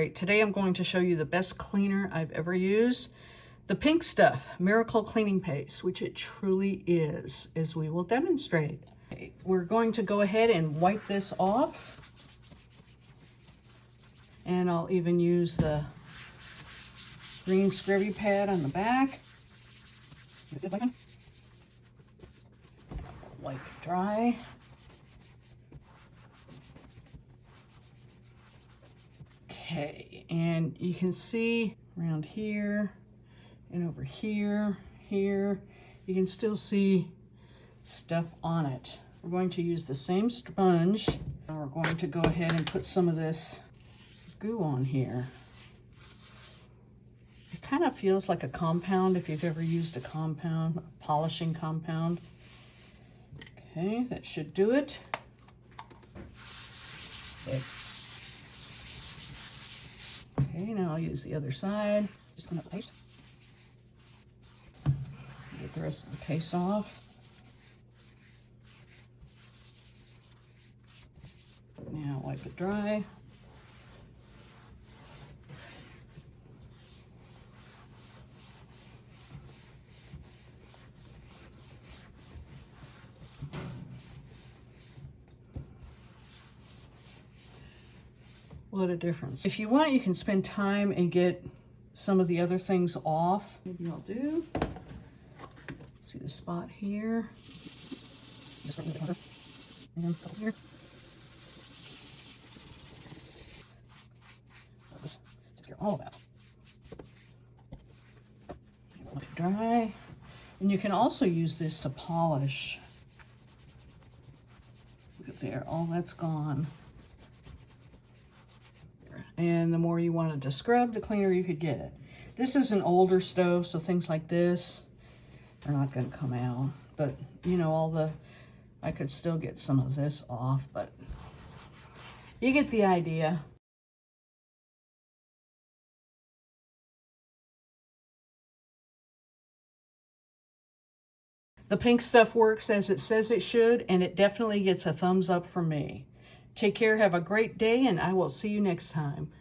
Great. Today I'm going to show you the best cleaner I've ever used. The Pink Stuff Miracle Cleaning Paste, which it truly is, as we will demonstrate. Okay, we're going to go ahead and wipe this off. And I'll even use the green scrubby pad on the back. Wipe it dry. Okay, and you can see around here and over here, you can still see stuff on it. We're going to use the same sponge, and we're going to go ahead and put some of this goo on here. It kind of feels like a compound if you've ever used a compound, a polishing compound. Okay, that should do it. Okay, now I'll use the other side. Just clean up the paste. Get the rest of the paste off. Now wipe it dry. What a difference. If you want, you can spend time and get some of the other things off. Maybe I'll do. See the spot here. Just and here. So just get all of that. Let it dry. And you can also use this to polish. Look at there, all that's gone. And the more you wanted to scrub, the cleaner you could get it. This is an older stove, so things like this are not going to come out. But, you know, I could still get some of this off, but you get the idea. The Pink Stuff works as it says it should, and it definitely gets a thumbs up from me. Take care, have a great day, and I will see you next time.